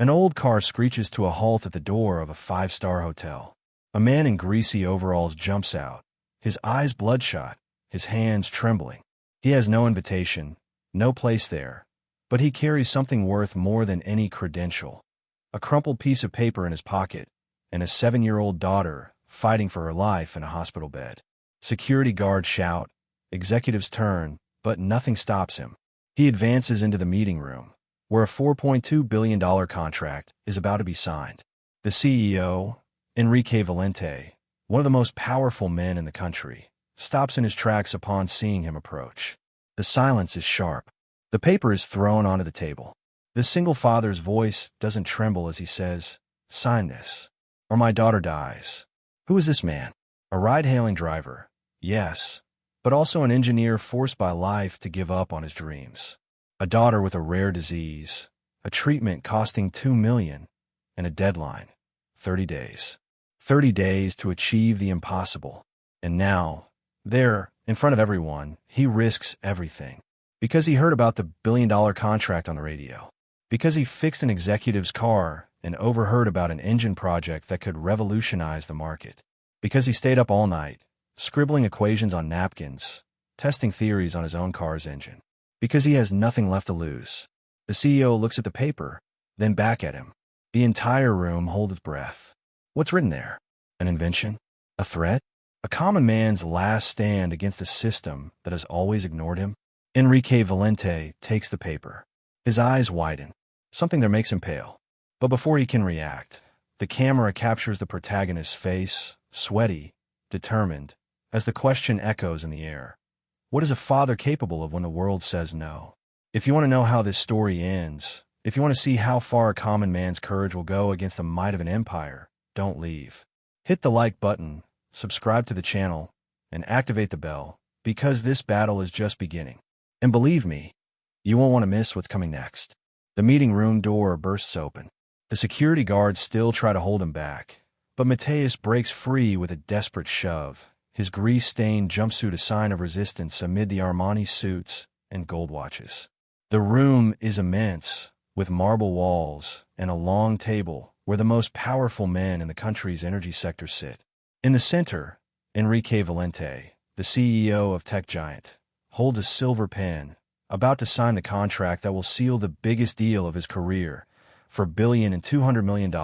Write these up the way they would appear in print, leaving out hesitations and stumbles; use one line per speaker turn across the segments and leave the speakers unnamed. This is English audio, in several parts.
An old car screeches to a halt at the door of a five-star hotel. A man in greasy overalls jumps out, his eyes bloodshot, his hands trembling. He has no invitation, no place there, but he carries something worth more than any credential. A crumpled piece of paper in his pocket, and a 7-year-old daughter fighting for her life in a hospital bed. Security guards shout, executives turn, but nothing stops him. He advances into the meeting room, where a $4.2 billion contract is about to be signed. The CEO, Enrique Valente, one of the most powerful men in the country, stops in his tracks upon seeing him approach. The silence is sharp. The paper is thrown onto the table. The single father's voice doesn't tremble as he says, "Sign this, or my daughter dies." Who is this man? A ride-hailing driver, yes, but also an engineer forced by life to give up on his dreams. A daughter with a rare disease, a treatment costing $2 million, and a deadline, 30 days. 30 days to achieve the impossible. And now, there, in front of everyone, he risks everything. Because he heard about the billion-dollar contract on the radio. Because he fixed an executive's car and overheard about an engine project that could revolutionize the market. Because he stayed up all night, scribbling equations on napkins, testing theories on his own car's engine. Because he has nothing left to lose. The CEO looks at the paper, then back at him. The entire room holds its breath. What's written there? An invention? A threat? A common man's last stand against a system that has always ignored him? Enrique Valente takes the paper. His eyes widen, something that makes him pale. But before he can react, the camera captures the protagonist's face, sweaty, determined, as the question echoes in the air. What is a father capable of when the world says no? If you want to know how this story ends, if you want to see how far a common man's courage will go against the might of an empire, don't leave. Hit the like button, subscribe to the channel, and activate the bell, because this battle is just beginning. And believe me, you won't want to miss what's coming next. The meeting room door bursts open. The security guards still try to hold him back, but Mateus breaks free with a desperate shove, his grease-stained jumpsuit a sign of resistance amid the Armani suits and gold watches. The room is immense, with marble walls and a long table where the most powerful men in the country's energy sector sit. In the center, Enrique Valente, the CEO of tech giant, holds a silver pen, about to sign the contract that will seal the biggest deal of his career for $1.2 billion,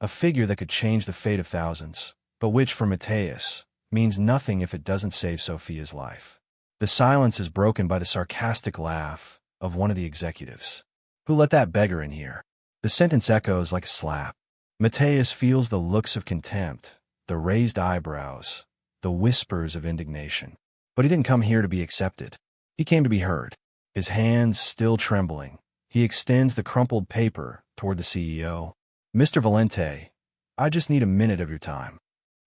a figure that could change the fate of thousands, but which for Mateus means nothing if it doesn't save Sophia's life. The silence is broken by the sarcastic laugh of one of the executives. Who let that beggar in here? The sentence echoes like a slap. Mateus feels the looks of contempt, the raised eyebrows, the whispers of indignation. But he didn't come here to be accepted. He came to be heard. His hands still trembling, he extends the crumpled paper toward the CEO. "Mr. Valente, I just need a minute of your time."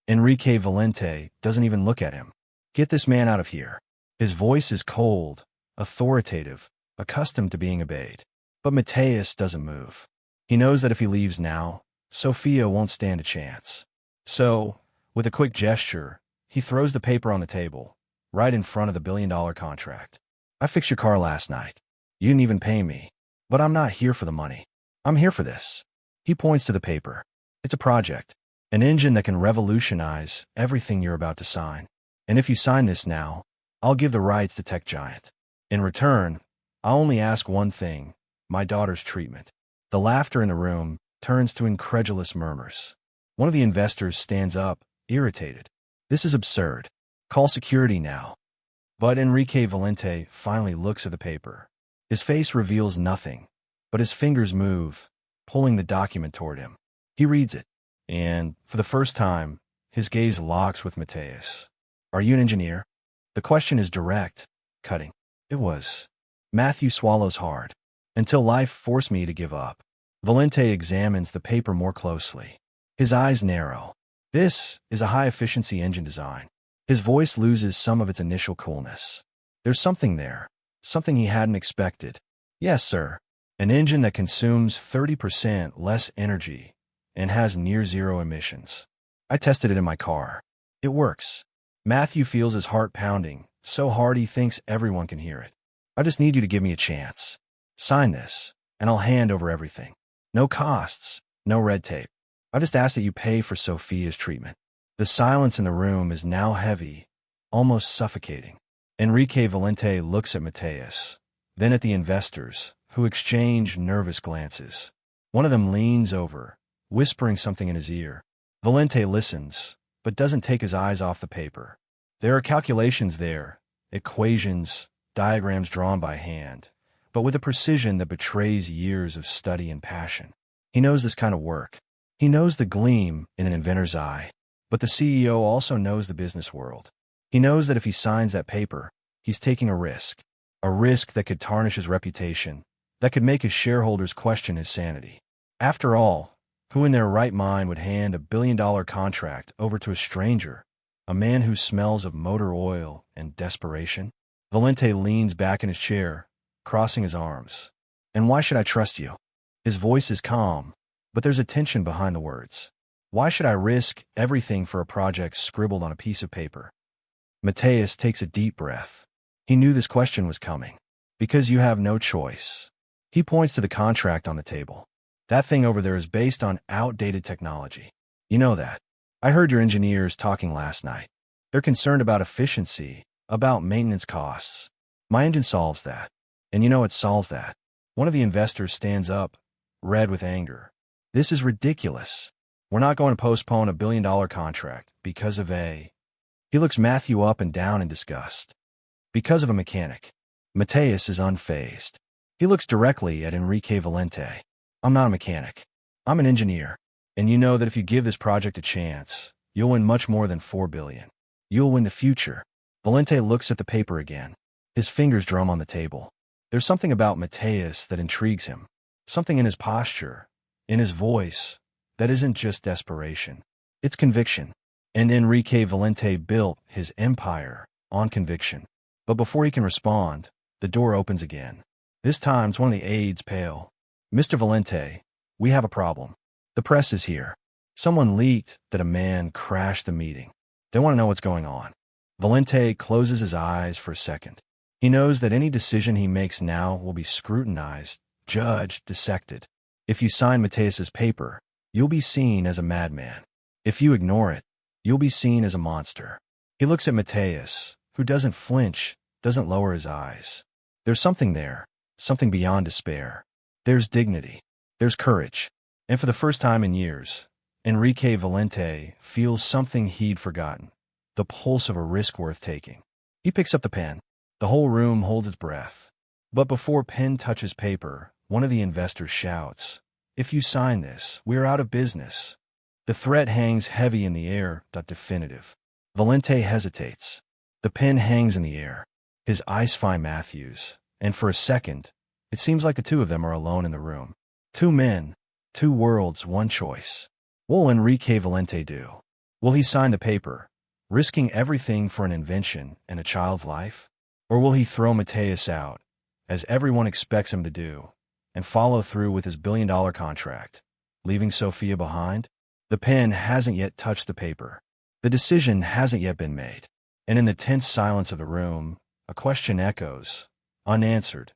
Enrique Valente doesn't even look at him. "Get this man out of here." His voice is cold, authoritative, accustomed to being obeyed. But Mateus doesn't move. He knows that if he leaves now, Sophia won't stand a chance. So, with a quick gesture, he throws the paper on the table, right in front of the billion-dollar contract. "I fixed your car last night. You didn't even pay me. But I'm not here for the money. I'm here for this." He points to the paper. "It's a project, an engine that can revolutionize everything you're about to sign. And if you sign this now, I'll give the rights to tech giant. In return, I'll only ask one thing, my daughter's treatment." The laughter in the room turns to incredulous murmurs. One of the investors stands up, irritated. "This is absurd. Call security now." But Enrique Valente finally looks at the paper. His face reveals nothing, but his fingers move, pulling the document toward him. He reads it, and, for the first time, his gaze locks with Mateus. "Are you an engineer?" The question is direct, cutting. "It was." Matthew swallows hard. "Until life forced me to give up." Valente examines the paper more closely. His eyes narrow. This is a high-efficiency engine design. His voice loses some of its initial coolness. There's something there, something he hadn't expected. "Yes, sir. An engine that consumes 30% less energy and has near-zero emissions. I tested it in my car. It works." Matthew feels his heart pounding, so hard he thinks everyone can hear it. "I just need you to give me a chance. Sign this, and I'll hand over everything." No costs, no red tape. I just ask that you pay for Sophia's treatment. The silence in the room is now heavy, almost suffocating. Enrique Valente looks at Mateus, then at the investors, who exchange nervous glances. One of them leans over, whispering something in his ear. Valente listens, but doesn't take his eyes off the paper. There are calculations there, equations, diagrams drawn by hand, but with a precision that betrays years of study and passion. He knows this kind of work. He knows the gleam in an inventor's eye. But the CEO also knows the business world. He knows that if he signs that paper, he's taking a risk that could tarnish his reputation, that could make his shareholders question his sanity. After all, who in their right mind would hand $1 billion contract over to a stranger, a man who smells of motor oil and desperation? Valente leans back in his chair, crossing his arms. And why should I trust you? His voice is calm, but there's a tension behind the words. Why should I risk everything for a project scribbled on a piece of paper? Mateus takes a deep breath. He knew this question was coming. Because you have no choice. He points to the contract on the table. That thing over there is based on outdated technology. You know that. I heard your engineers talking last night. They're concerned about efficiency, about maintenance costs. My engine solves that. And you know it solves that. One of the investors stands up, red with anger. This is ridiculous. We're not going to postpone $1 billion contract because of a... He looks Matthew up and down in disgust. Because of a mechanic. Mateus is unfazed. He looks directly at Enrique Valente. I'm not a mechanic. I'm an engineer. And you know that if you give this project a chance, you'll win much more than $4 billion. You'll win the future. Valente looks at the paper again. His fingers drum on the table. There's something about Mateus that intrigues him. Something in his posture, in his voice, that isn't just desperation. It's conviction. And Enrique Valente built his empire on conviction. But before he can respond, the door opens again. This time, it's one of the aides, pale. Mr. Valente, we have a problem. The press is here. Someone leaked that a man crashed the meeting. They want to know what's going on. Valente closes his eyes for a second. He knows that any decision he makes now will be scrutinized, judged, dissected. If you sign Mateus's paper, you'll be seen as a madman. If you ignore it, you'll be seen as a monster. He looks at Mateus, who doesn't flinch, doesn't lower his eyes. There's something there, something beyond despair. There's dignity. There's courage. And for the first time in years, Enrique Valente feels something he'd forgotten. The pulse of a risk worth taking. He picks up the pen. The whole room holds its breath. But before pen touches paper, one of the investors shouts, "If you sign this, we're out of business." The threat hangs heavy in the air, definitive. Valente hesitates. The pen hangs in the air. His eyes find Matthews, and for a second, it seems like the two of them are alone in the room. Two men, two worlds, one choice. What will Enrique Valente do? Will he sign the paper, risking everything for an invention and a child's life? Or will he throw Mateus out, as everyone expects him to do, and follow through with his $1 billion contract, leaving Sophia behind? The pen hasn't yet touched the paper. The decision hasn't yet been made. And in the tense silence of the room, a question echoes, unanswered.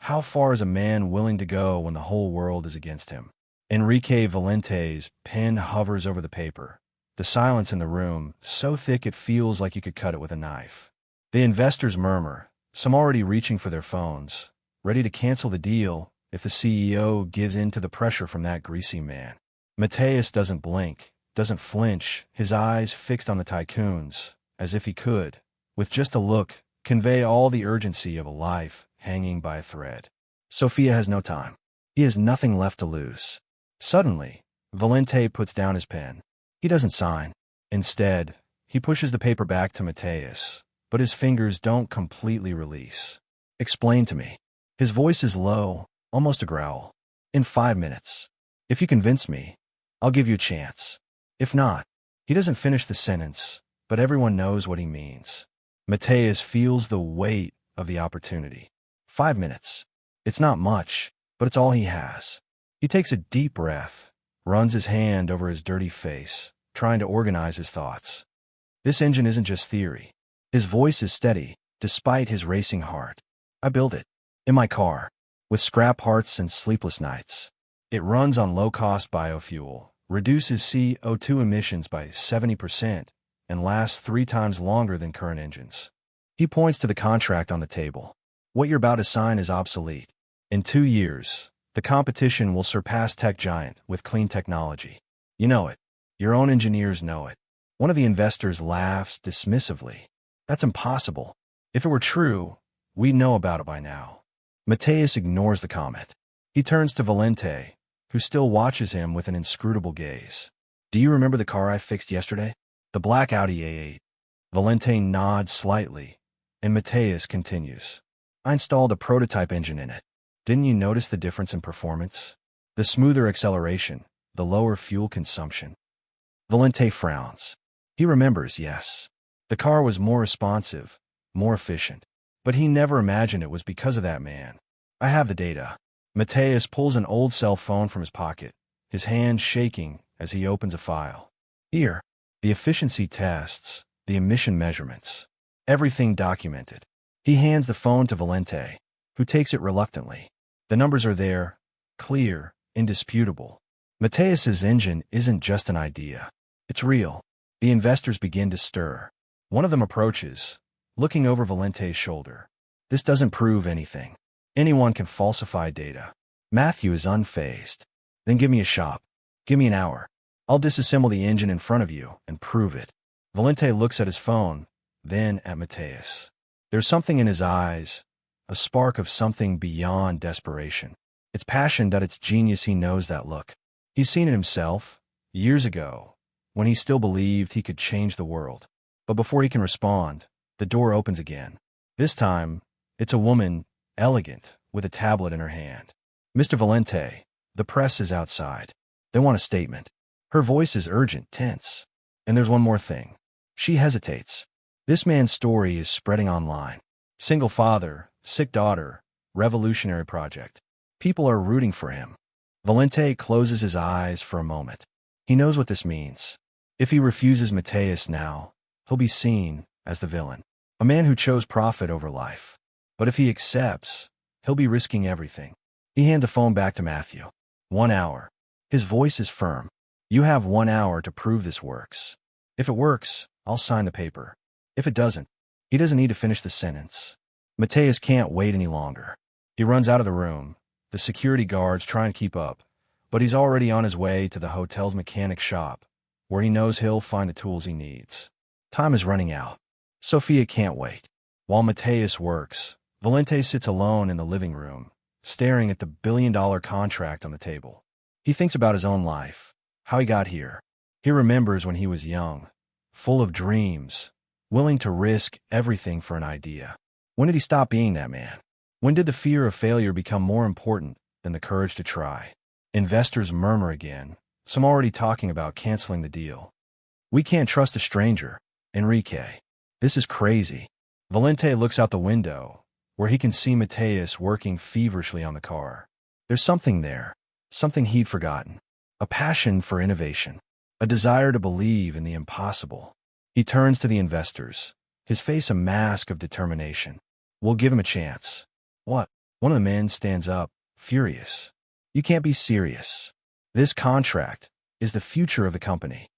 How far is a man willing to go when the whole world is against him? Enrique Valente's pen hovers over the paper. The silence in the room, so thick it feels like you could cut it with a knife. The investors murmur, some already reaching for their phones, ready to cancel the deal if the CEO gives in to the pressure from that greasy man. Mateus doesn't blink, doesn't flinch, his eyes fixed on the tycoons, as if he could, with just a look, convey all the urgency of a life hanging by a thread. Sophia has no time. He has nothing left to lose. Suddenly, Valente puts down his pen. He doesn't sign. Instead, he pushes the paper back to Mateus, but his fingers don't completely release. Explain to me. His voice is low, almost a growl. In 5 minutes. If you convince me, I'll give you a chance. If not, he doesn't finish the sentence, but everyone knows what he means. Mateus feels the weight of the opportunity. 5 minutes. It's not much, but it's all he has. He takes a deep breath, runs his hand over his dirty face, trying to organize his thoughts. This engine isn't just theory. His voice is steady, despite his racing heart. I built it. In my car. With scrap parts and sleepless nights. It runs on low-cost biofuel, reduces CO2 emissions by 70%, and lasts 3 times longer than current engines. He points to the contract on the table. What you're about to sign is obsolete. In 2 years, the competition will surpass tech giant with clean technology. You know it. Your own engineers know it. One of the investors laughs dismissively. That's impossible. If it were true, we'd know about it by now. Mateus ignores the comment. He turns to Valente, who still watches him with an inscrutable gaze. Do you remember the car I fixed yesterday? The black Audi A8. Valente nods slightly, and Mateus continues. I installed a prototype engine in it. Didn't you notice the difference in performance? The smoother acceleration, the lower fuel consumption. Valente frowns. He remembers, yes. The car was more responsive, more efficient. But he never imagined it was because of that man. I have the data. Mateus pulls an old cell phone from his pocket, his hand shaking as he opens a file. Here, the efficiency tests, the emission measurements, everything documented. He hands the phone to Valente, who takes it reluctantly. The numbers are there, clear, indisputable. Mateus's engine isn't just an idea. It's real. The investors begin to stir. One of them approaches, looking over Valente's shoulder. This doesn't prove anything. Anyone can falsify data. Matthew is unfazed. Then give me a shop. Give me an hour. I'll disassemble the engine in front of you and prove it. Valente looks at his phone, then at Mateus. There's something in his eyes, a spark of something beyond desperation. It's passion that it's genius. He knows that look. He's seen it himself, years ago, when he still believed he could change the world. But before he can respond, the door opens again. This time, it's a woman, elegant, with a tablet in her hand. Mr. Valente, the press is outside. They want a statement. Her voice is urgent, tense. And there's one more thing. She hesitates. This man's story is spreading online. Single father, sick daughter, revolutionary project. People are rooting for him. Valente closes his eyes for a moment. He knows what this means. If he refuses Mateus now, he'll be seen as the villain, a man who chose profit over life. But if he accepts, he'll be risking everything. He hands the phone back to Matthew. 1 hour. His voice is firm. You have 1 hour to prove this works. If it works, I'll sign the paper. If it doesn't, he doesn't need to finish the sentence. Mateus can't wait any longer. He runs out of the room. The security guards try and keep up, but he's already on his way to the hotel's mechanic shop, where he knows he'll find the tools he needs. Time is running out. Sophia can't wait. While Mateus works, Valente sits alone in the living room, staring at the billion-dollar contract on the table. He thinks about his own life, how he got here. He remembers when he was young, full of dreams, willing to risk everything for an idea. When did he stop being that man? When did the fear of failure become more important than the courage to try? Investors murmur again, some already talking about canceling the deal. We can't trust a stranger, Enrique. This is crazy. Valente looks out the window, where he can see Mateus working feverishly on the car. There's something there, something he'd forgotten. A passion for innovation, a desire to believe in the impossible. He turns to the investors, his face a mask of determination. We'll give him a chance. What? One of the men stands up, furious. You can't be serious. This contract is the future of the company.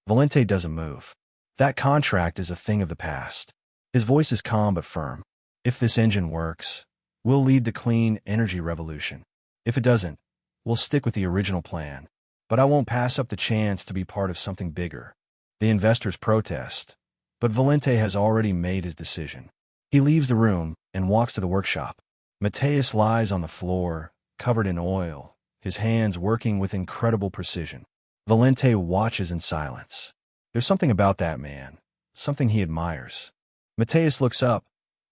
Valente doesn't move. That contract is a thing of the past. His voice is calm but firm. If this engine works, we'll lead the clean energy revolution. If it doesn't, we'll stick with the original plan. But I won't pass up the chance to be part of something bigger. The investors protest, but Valente has already made his decision. He leaves the room and walks to the workshop. Mateus lies on the floor, covered in oil, his hands working with incredible precision. Valente watches in silence. There's something about that man, something he admires. Mateus looks up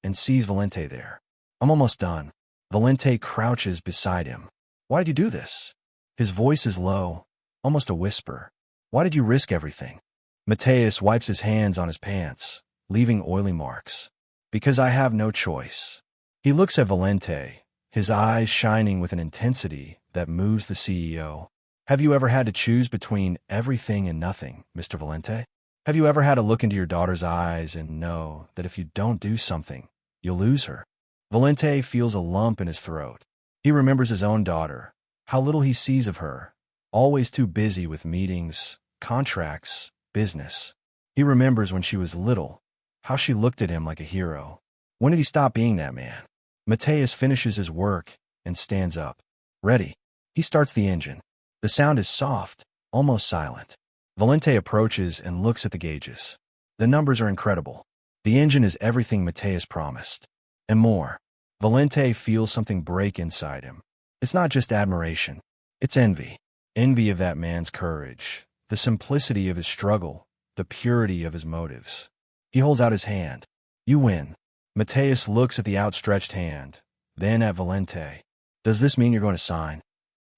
and sees Valente there. I'm almost done. Valente crouches beside him. Why did you do this? His voice is low, almost a whisper. Why did you risk everything? Mateus wipes his hands on his pants, leaving oily marks. Because I have no choice. He looks at Valente, his eyes shining with an intensity that moves the CEO. Have you ever had to choose between everything and nothing, Mr. Valente? Have you ever had to look into your daughter's eyes and know that if you don't do something, you'll lose her? Valente feels a lump in his throat. He remembers his own daughter, how little he sees of her, always too busy with meetings, contracts, business. He remembers when she was little, how she looked at him like a hero. When did he stop being that man? Mateus finishes his work and stands up. Ready. He starts the engine. The sound is soft, almost silent. Valente approaches and looks at the gauges. The numbers are incredible. The engine is everything Mateus promised. And more. Valente feels something break inside him. It's not just admiration. It's envy. Envy of that man's courage, the simplicity of his struggle, the purity of his motives. He holds out his hand. You win. Mateus looks at the outstretched hand, then at Valente. Does this mean you're going to sign?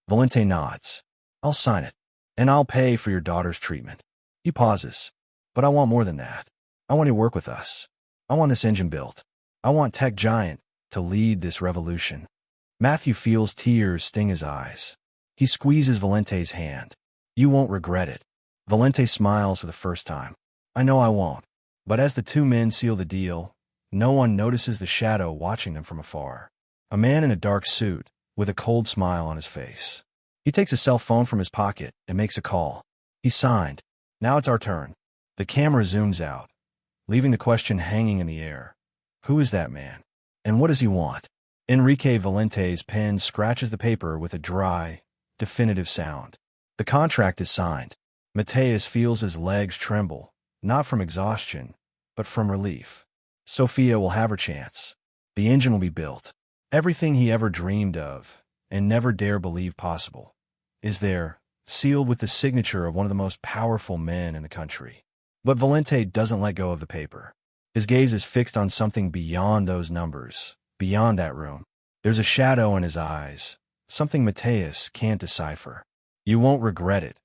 Valente nods. I'll sign it. And I'll pay for your daughter's treatment. He pauses. But I want more than that. I want you to work with us. I want this engine built. I want Tech Giant to lead this revolution. Matthew feels tears sting his eyes. He squeezes Valente's hand. You won't regret it. Valente smiles for the first time. I know I won't. But as the two men seal the deal, no one notices the shadow watching them from afar. A man in a dark suit, with a cold smile on his face. He takes a cell phone from his pocket and makes a call. He signed. Now it's our turn. The camera zooms out, leaving the question hanging in the air. Who is that man? And what does he want? Enrique Valente's pen scratches the paper with a dry, definitive sound. The contract is signed. Mateus feels his legs tremble, not from exhaustion, but from relief. Sophia will have her chance. The engine will be built. Everything he ever dreamed of, and never dare believe possible, is there, sealed with the signature of one of the most powerful men in the country. But Valente doesn't let go of the paper. His gaze is fixed on something beyond those numbers, beyond that room. There's a shadow in his eyes, something Mateus can't decipher. You won't regret it,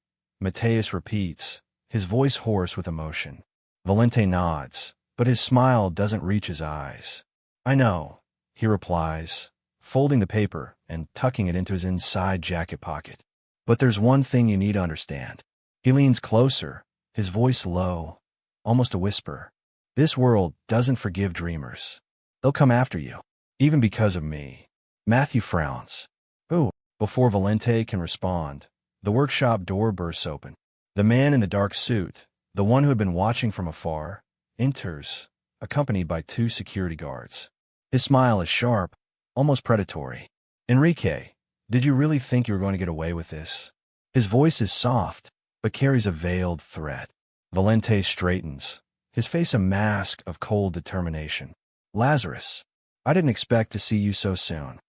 Mateus repeats, his voice hoarse with emotion. Valente nods, but his smile doesn't reach his eyes. I know, he replies, folding the paper and tucking it into his inside jacket pocket. But there's one thing you need to understand. He leans closer, his voice low, almost a whisper. This world doesn't forgive dreamers. They'll come after you, even because of me. Matthew frowns. Ooh. Before Valente can respond, the workshop door bursts open. The man in the dark suit, the one who had been watching from afar, enters, accompanied by two security guards. His smile is sharp, almost predatory. Enrique, did you really think you were going to get away with this? His voice is soft, but carries a veiled threat. Valente straightens, his face a mask of cold determination. Lazarus, I didn't expect to see you so soon.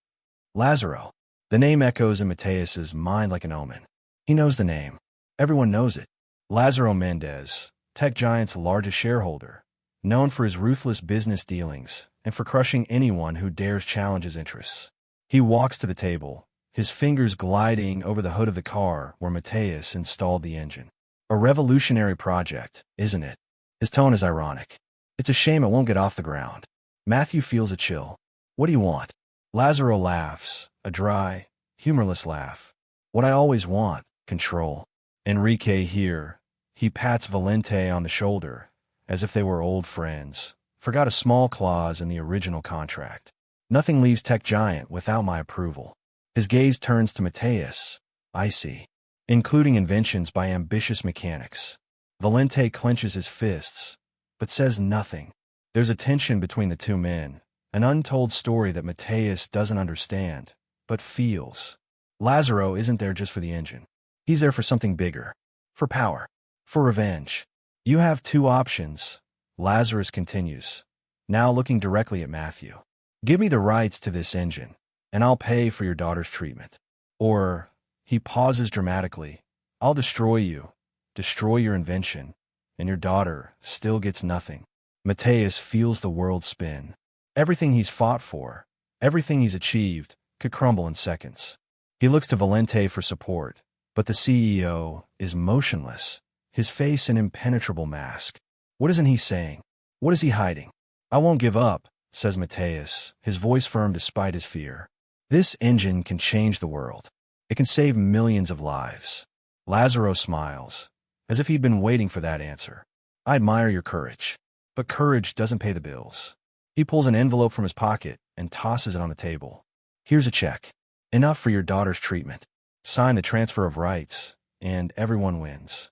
Lazaro. The name echoes in Mateus's mind like an omen. He knows the name. Everyone knows it. Lazaro Mendez, Tech Giant's largest shareholder, known for his ruthless business dealings and for crushing anyone who dares challenge his interests. He walks to the table, his fingers gliding over the hood of the car where Mateus installed the engine. A revolutionary project, isn't it? His tone is ironic. It's a shame it won't get off the ground. Matthew feels a chill. What do you want? Lazaro laughs, a dry, humorless laugh. What I always want, control. Enrique here. He pats Valente on the shoulder, as if they were old friends. Forgot a small clause in the original contract. Nothing leaves Tech Giant without my approval. His gaze turns to Mateus. I see. Including inventions by ambitious mechanics. Valente clenches his fists, but says nothing. There's a tension between the two men, an untold story that Mateus doesn't understand, but feels. Lazaro isn't there just for the engine. He's there for something bigger. For power. For revenge. You have two options, Lazarus continues, now looking directly at Matthew. Give me the rights to this engine, and I'll pay for your daughter's treatment. Or, he pauses dramatically, I'll destroy you, destroy your invention, and your daughter still gets nothing. Mateus feels the world spin. Everything he's fought for, everything he's achieved, could crumble in seconds. He looks to Valente for support, but the CEO is motionless, his face an impenetrable mask. What isn't he saying? What is he hiding? I won't give up, says Mateus, his voice firm despite his fear. This engine can change the world. It can save millions of lives. Lazaro smiles, as if he'd been waiting for that answer. I admire your courage. But courage doesn't pay the bills. He pulls an envelope from his pocket and tosses it on the table. Here's a check. Enough for your daughter's treatment. sign the transfer of rights, and everyone wins.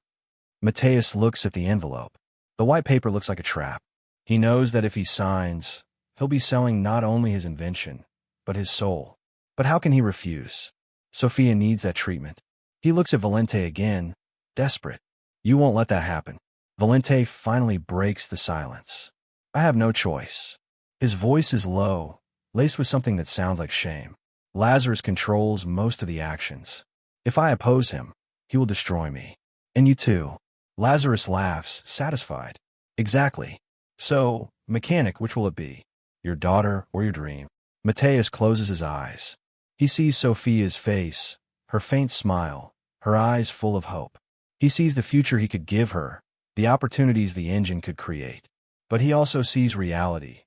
Mateus looks at the envelope. The white paper looks like a trap. He knows that if he signs, he'll be selling not only his invention, but his soul. But how can he refuse? Sophia needs that treatment. He looks at Valente again, desperate. You won't let that happen. Valente finally breaks the silence. I have no choice. His voice is low, laced with something that sounds like shame. Lazarus controls most of the actions. If I oppose him, he will destroy me. And you too. Lazarus laughs, satisfied. Exactly. So, mechanic, which will it be? Your daughter or your dream? Mateus closes his eyes. He sees Sophia's face, her faint smile, her eyes full of hope. He sees the future he could give her, the opportunities the engine could create. But he also sees reality.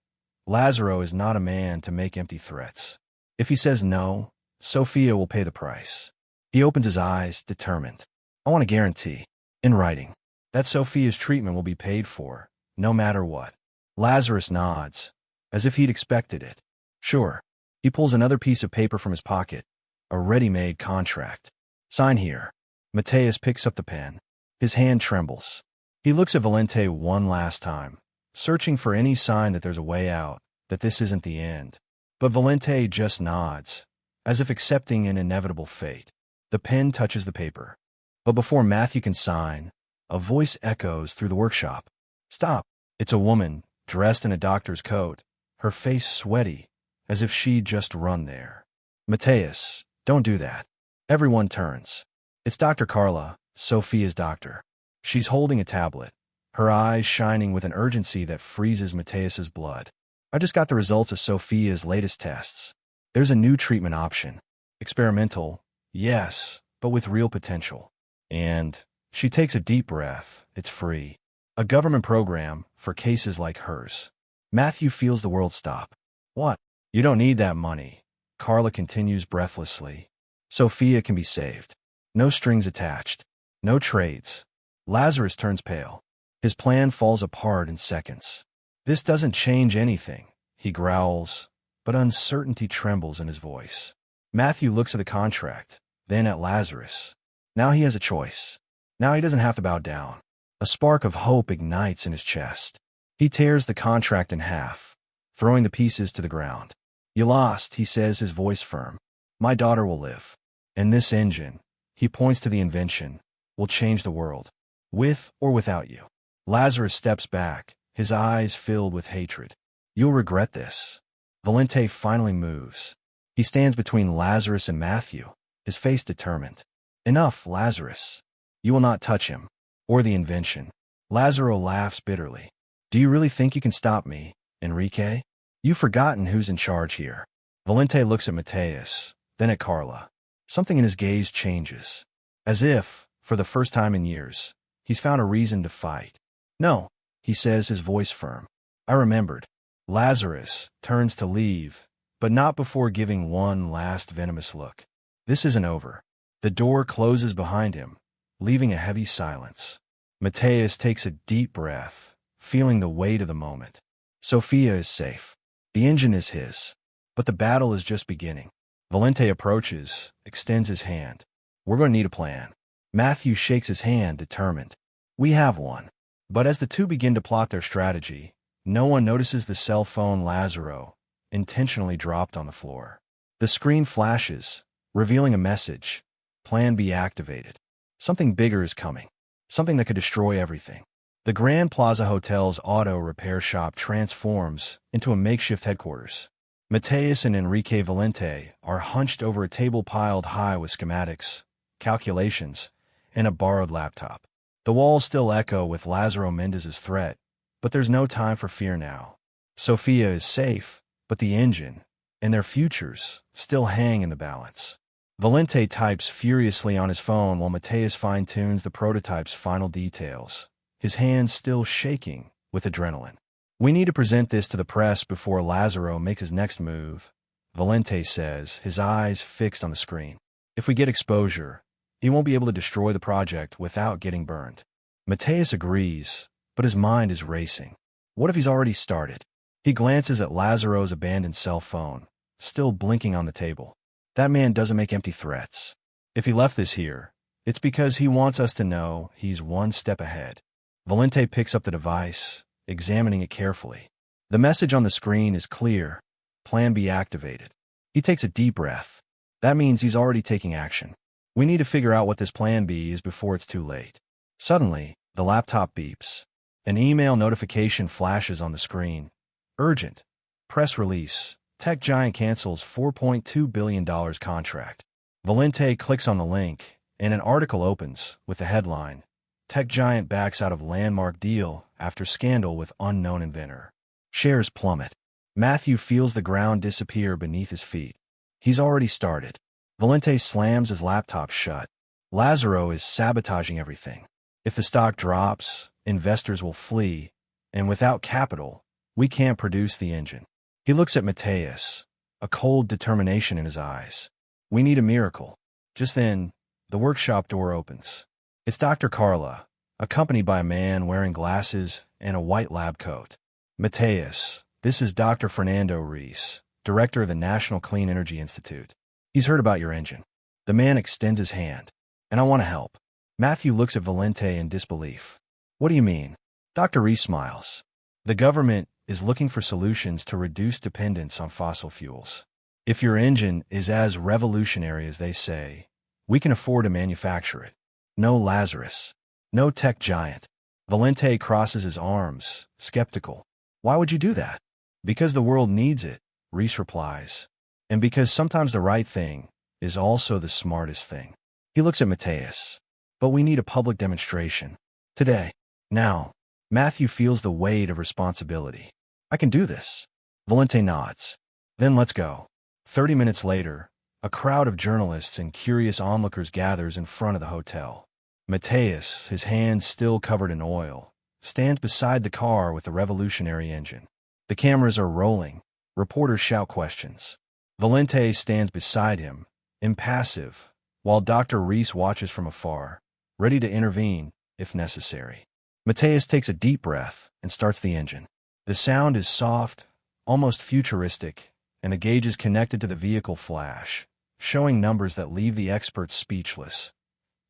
Lazaro is not a man to make empty threats. If he says no, Sophia will pay the price. He opens his eyes, determined. I want a guarantee, in writing, that Sophia's treatment will be paid for, no matter what. Lazarus nods, as if he'd expected it. Sure. He pulls another piece of paper from his pocket, a ready-made contract. Sign here. Mateus picks up the pen. His hand trembles. He looks at Valente one last time, searching for any sign that there's a way out, that this isn't the end. But Valente just nods, as if accepting an inevitable fate. The pen touches the paper. But before Matthew can sign, a voice echoes through the workshop. Stop. It's a woman, dressed in a doctor's coat, her face sweaty, as if she'd just run there. Mateus, don't do that. Everyone turns. It's Dr. Carla, Sophia's doctor. She's holding a tablet, her eyes shining with an urgency that freezes Mateus's blood. I just got the results of Sophia's latest tests. There's a new treatment option. Experimental, yes, but with real potential. And she takes a deep breath. It's free. A government program for cases like hers. Matthew feels the world stop. What? You don't need that money. Carla continues breathlessly. Sophia can be saved. No strings attached. No trades. Lazarus turns pale. His plan falls apart in seconds. This doesn't change anything, he growls, but uncertainty trembles in his voice. Matthew looks at the contract, then at Lazarus. Now he has a choice. Now he doesn't have to bow down. A spark of hope ignites in his chest. He tears the contract in half, throwing the pieces to the ground. You lost, he says, his voice firm. My daughter will live. And this engine, he points to the invention, will change the world. With or without you. Lazarus steps back, his eyes filled with hatred. You'll regret this. Valente finally moves. He stands between Lazarus and Matthew, his face determined. Enough, Lazarus. You will not touch him. Or the invention. Lazaro laughs bitterly. Do you really think you can stop me, Enrique? You've forgotten who's in charge here. Valente looks at Mateus, then at Carla. Something in his gaze changes. As if, for the first time in years, he's found a reason to fight. No, he says, his voice firm. I remembered. Lazarus turns to leave, but not before giving one last venomous look. This isn't over. The door closes behind him, leaving a heavy silence. Mateus takes a deep breath, feeling the weight of the moment. Sophia is safe. The engine is his. But the battle is just beginning. Valente approaches, extends his hand. We're going to need a plan. Matthew shakes his hand, determined. We have one. But as the two begin to plot their strategy, no one notices the cell phone Lazaro intentionally dropped on the floor. The screen flashes, revealing a message. Plan B activated. Something bigger is coming. Something that could destroy everything. The Grand Plaza Hotel's auto repair shop transforms into a makeshift headquarters. Mateus and Enrique Valente are hunched over a table piled high with schematics, calculations, and a borrowed laptop. The walls still echo with Lazaro Mendez's threat, but there's no time for fear now. Sophia is safe, but the engine, and their futures, still hang in the balance. Valente types furiously on his phone while Mateus fine-tunes the prototype's final details, his hands still shaking with adrenaline. We need to present this to the press before Lazaro makes his next move, Valente says, his eyes fixed on the screen. If we get exposure, he won't be able to destroy the project without getting burned. Mateus agrees, but his mind is racing. What if he's already started? He glances at Lazaro's abandoned cell phone, still blinking on the table. That man doesn't make empty threats. If he left this here, it's because he wants us to know he's one step ahead. Valente picks up the device, examining it carefully. The message on the screen is clear. Plan B activated. He takes a deep breath. That means he's already taking action. We need to figure out what this Plan B is before it's too late. Suddenly, the laptop beeps. An email notification flashes on the screen. Urgent. Press release. Tech giant cancels $4.2 billion contract. Valente clicks on the link, and an article opens with the headline, Tech giant backs out of landmark deal after scandal with unknown inventor. Shares plummet. Matthew feels the ground disappear beneath his feet. He's already started. Valente slams his laptop shut. Lazaro is sabotaging everything. If the stock drops, investors will flee, and without capital, we can't produce the engine. He looks at Mateus, a cold determination in his eyes. We need a miracle. Just then, the workshop door opens. It's Dr. Carla, accompanied by a man wearing glasses and a white lab coat. Mateus, this is Dr. Fernando Reis, director of the National Clean Energy Institute. He's heard about your engine. The man extends his hand. And I want to help. Matthew looks at Valente in disbelief. What do you mean? Dr. Reis smiles. The government is looking for solutions to reduce dependence on fossil fuels. If your engine is as revolutionary as they say, we can afford to manufacture it. No Lazarus. No tech giant. Valente crosses his arms, skeptical. Why would you do that? Because the world needs it, Reis replies. And because sometimes the right thing is also the smartest thing. He looks at Mateus. But we need a public demonstration. Today. Now. Matthew feels the weight of responsibility. I can do this. Valente nods. Then let's go. 30 minutes later, a crowd of journalists and curious onlookers gathers in front of the hotel. Mateus, his hands still covered in oil, stands beside the car with the revolutionary engine. The cameras are rolling. Reporters shout questions. Valente stands beside him, impassive, while Dr. Reis watches from afar, ready to intervene if necessary. Mateus takes a deep breath and starts the engine. The sound is soft, almost futuristic, and the gauges connected to the vehicle flash, showing numbers that leave the experts speechless.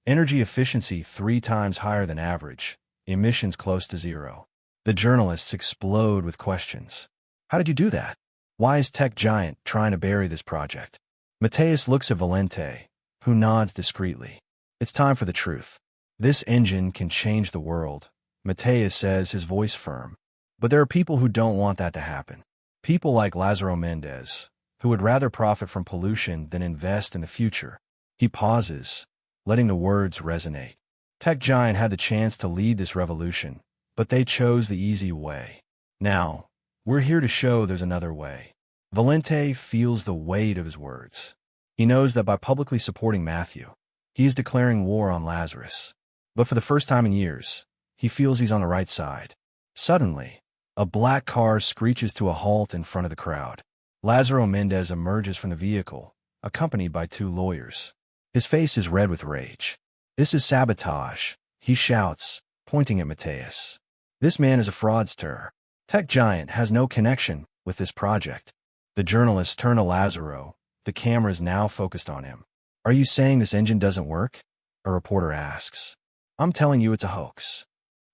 Energy efficiency 3 times higher than average, emissions close to zero. The journalists explode with questions. How did you do that? Why is Tech Giant trying to bury this project? Mateus looks at Valente, who nods discreetly. It's time for the truth. This engine can change the world, Mateus says, his voice firm. But there are people who don't want that to happen. People like Lazaro Mendez, who would rather profit from pollution than invest in the future. He pauses, letting the words resonate. Tech Giant had the chance to lead this revolution, but they chose the easy way. Now, we're here to show there's another way. Valente feels the weight of his words. He knows that by publicly supporting Matthew, he is declaring war on Lazarus. But for the first time in years, he feels he's on the right side. Suddenly, a black car screeches to a halt in front of the crowd. Lazaro Mendez emerges from the vehicle, accompanied by 2 lawyers. His face is red with rage. This is sabotage, he shouts, pointing at Mateus. This man is a fraudster. Tech Giant has no connection with this project. The journalists turn to Lazaro, the cameras now focused on him. Are you saying this engine doesn't work? A reporter asks. I'm telling you it's a hoax.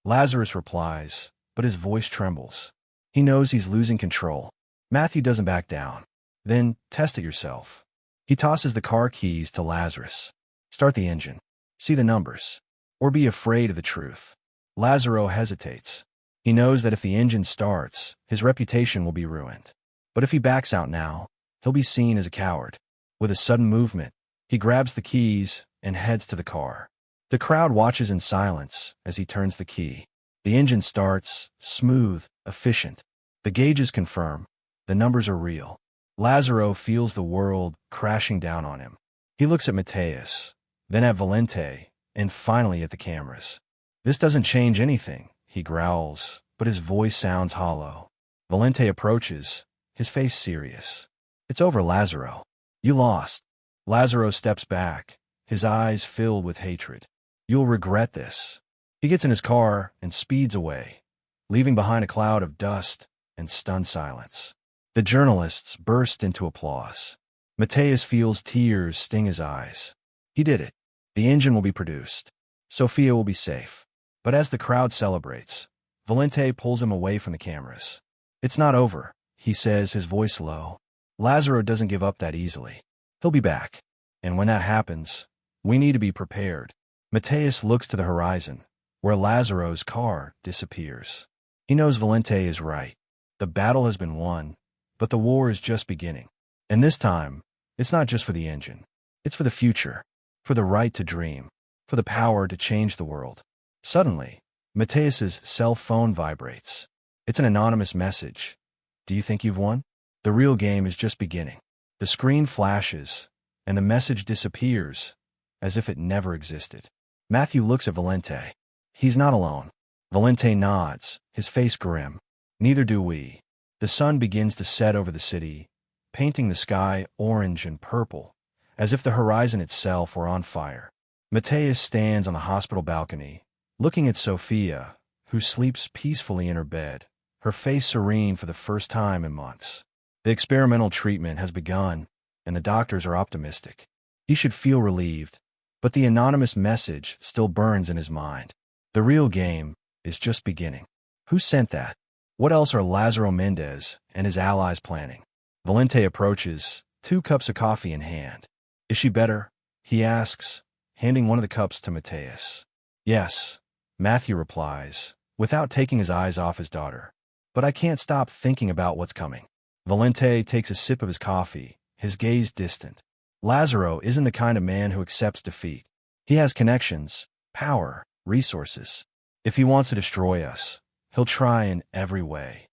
Lazarus replies, but his voice trembles. He knows he's losing control. Matthew doesn't back down. Then, test it yourself. He tosses the car keys to Lazarus. Start the engine. See the numbers. Or be afraid of the truth. Lazaro hesitates. He knows that if the engine starts, his reputation will be ruined. But if he backs out now, he'll be seen as a coward. With a sudden movement, he grabs the keys and heads to the car. The crowd watches in silence as he turns the key. The engine starts, smooth, efficient. The gauges confirm. The numbers are real. Lazaro feels the world crashing down on him. He looks at Mateus, then at Valente, and finally at the cameras. This doesn't change anything, he growls, but his voice sounds hollow. Valente approaches, his face serious. It's over, Lazaro. You lost. Lazaro steps back, his eyes filled with hatred. You'll regret this. He gets in his car and speeds away, leaving behind a cloud of dust and stunned silence. The journalists burst into applause. Mateus feels tears sting his eyes. He did it. The engine will be produced. Sophia will be safe. But as the crowd celebrates, Valente pulls him away from the cameras. It's not over, he says, his voice low. Lazaro doesn't give up that easily. He'll be back. And when that happens, we need to be prepared. Mateus looks to the horizon, where Lazaro's car disappears. He knows Valente is right. The battle has been won, but the war is just beginning. And this time, it's not just for the engine. It's for the future, for the right to dream, for the power to change the world. Suddenly, Mateus's cell phone vibrates. It's an anonymous message. Do you think you've won? The real game is just beginning. The screen flashes, and the message disappears, as if it never existed. Matthew looks at Valente. He's not alone. Valente nods, his face grim. Neither do we. The sun begins to set over the city, painting the sky orange and purple, as if the horizon itself were on fire. Mateus stands on the hospital balcony, looking at Sophia, who sleeps peacefully in her bed, her face serene for the first time in months. The experimental treatment has begun, and the doctors are optimistic. He should feel relieved, but the anonymous message still burns in his mind. The real game is just beginning. Who sent that? What else are Lazaro Mendez and his allies planning? Valente approaches, 2 cups of coffee in hand. Is she better? He asks, handing one of the cups to Mateus. Yes, Matthew replies, without taking his eyes off his daughter. But I can't stop thinking about what's coming. Valente takes a sip of his coffee, his gaze distant. Lazaro isn't the kind of man who accepts defeat. He has connections, power, resources. If he wants to destroy us, he'll try in every way.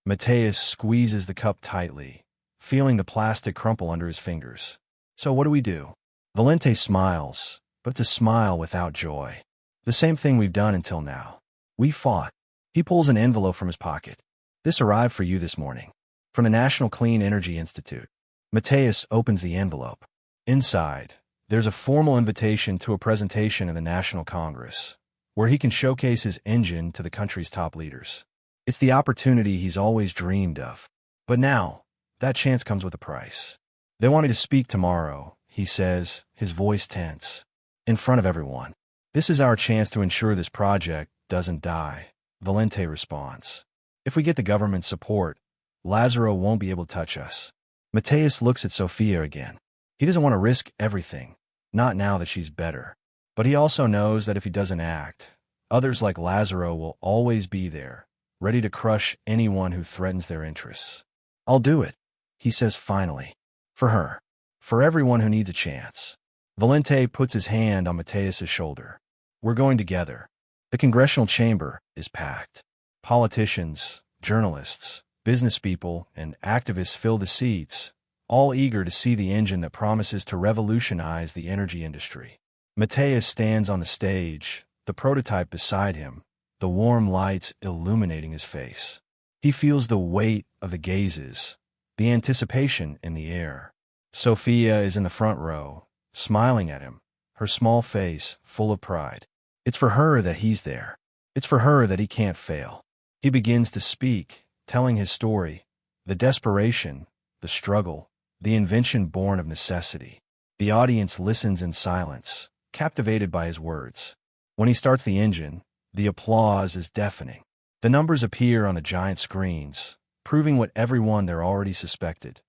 Mateus squeezes the cup tightly, feeling the plastic crumple under his fingers. So what do we do? Valente smiles, but it's a smile without joy. The same thing we've done until now. We fought. He pulls an envelope from his pocket. This arrived for you this morning. From the National Clean Energy Institute. Mateus opens the envelope. Inside, there's a formal invitation to a presentation in the National Congress, where he can showcase his engine to the country's top leaders. It's the opportunity he's always dreamed of. But now, that chance comes with a price. They want me to speak tomorrow, he says, his voice tense. In front of everyone. This is our chance to ensure this project doesn't die, Valente responds. If we get the government's support, Lazaro won't be able to touch us. Mateus looks at Sophia again. He doesn't want to risk everything, not now that she's better. But he also knows that if he doesn't act, others like Lazaro will always be there, ready to crush anyone who threatens their interests. I'll do it, he says finally. For her. For everyone who needs a chance. Valente puts his hand on Mateus's shoulder. We're going together. The congressional chamber is packed. Politicians, journalists, business people, and activists fill the seats, all eager to see the engine that promises to revolutionize the energy industry. Mateus stands on the stage, the prototype beside him, the warm lights illuminating his face. He feels the weight of the gazes, the anticipation in the air. Sophia is in the front row, smiling at him, her small face full of pride. It's for her that he's there. It's for her that he can't fail. He begins to speak, telling his story, the desperation, the struggle, the invention born of necessity. The audience listens in silence, captivated by his words. When he starts the engine, the applause is deafening. The numbers appear on the giant screens, proving what everyone there already suspected.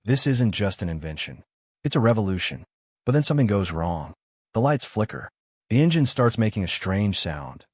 This isn't just an invention. It's a revolution. But then something goes wrong. The lights flicker. The engine starts making a strange sound,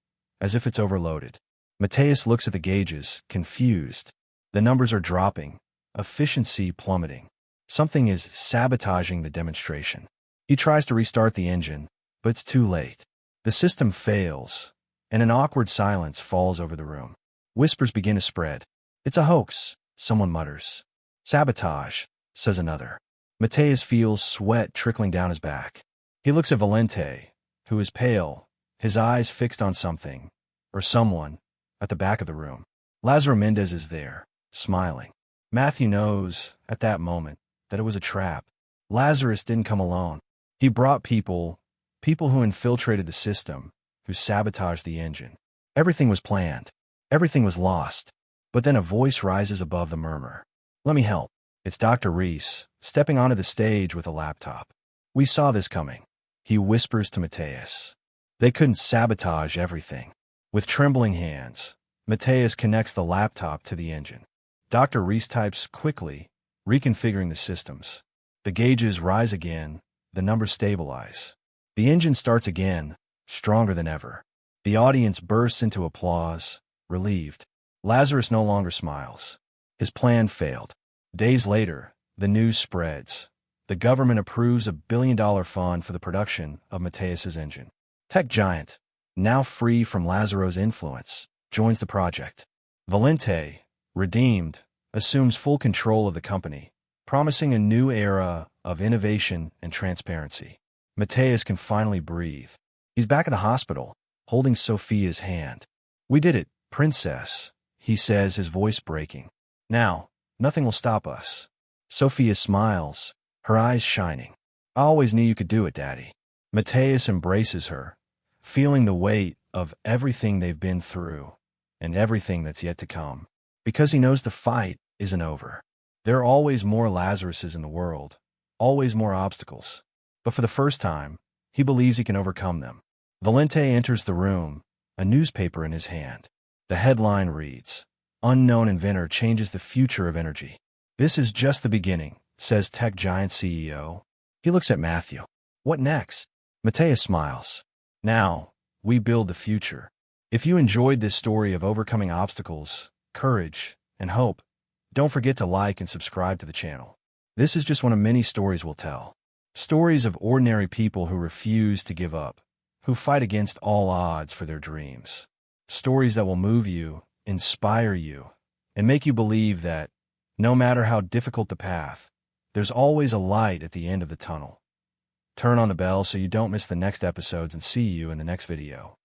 as if it's overloaded. Mateus looks at the gauges, confused. The numbers are dropping, efficiency plummeting. Something is sabotaging the demonstration. He tries to restart the engine, but it's too late. The system fails, and an awkward silence falls over the room. Whispers begin to spread. It's a hoax, someone mutters. Sabotage, says another. Mateus feels sweat trickling down his back. He looks at Valente, who is pale, his eyes fixed on something, or someone, at the back of the room. Lazaro Mendez is there, smiling. Matthew knows, at that moment, that it was a trap. Lazarus didn't come alone. He brought people who infiltrated the system, who sabotaged the engine. Everything was planned. Everything was lost. But then a voice rises above the murmur. Let me help. It's Dr. Reese, stepping onto the stage with a laptop. We saw this coming. he whispers to Mateus. They couldn't sabotage everything. With trembling hands, Mateus connects the laptop to the engine. Dr. Reese types quickly, reconfiguring the systems. The gauges rise again, the numbers stabilize. The engine starts again, stronger than ever. The audience bursts into applause, relieved. Lazarus no longer smiles. His plan failed. Days later, the news spreads. The government approves a billion-dollar fund for the production of Mateus's engine. Tech giant, now free from Lazaro's influence, joins the project. Valente, redeemed, assumes full control of the company, promising a new era of innovation and transparency. Mateus can finally breathe. He's back at the hospital, holding Sophia's hand. "We did it, princess," he says, his voice breaking. "Now, nothing will stop us." Sophia smiles, her eyes shining. "I always knew you could do it, Daddy." Mateus embraces her, feeling the weight of everything they've been through and everything that's yet to come, because he knows the fight isn't over. There are always more Lazaruses in the world, always more obstacles. But for the first time, he believes he can overcome them. Valente enters the room, a newspaper in his hand. The headline reads, "Unknown inventor changes the future of energy." "This is just the beginning," says tech giant CEO. He looks at Matthew. "What next?" Mateus smiles. "Now, we build the future." If you enjoyed this story of overcoming obstacles, courage, and hope, don't forget to like and subscribe to the channel. This is just one of many stories we'll tell. Stories of ordinary people who refuse to give up, who fight against all odds for their dreams. Stories that will move you, inspire you, and make you believe that, no matter how difficult the path, there's always a light at the end of the tunnel. Turn on the bell so you don't miss the next episodes, and see you in the next video.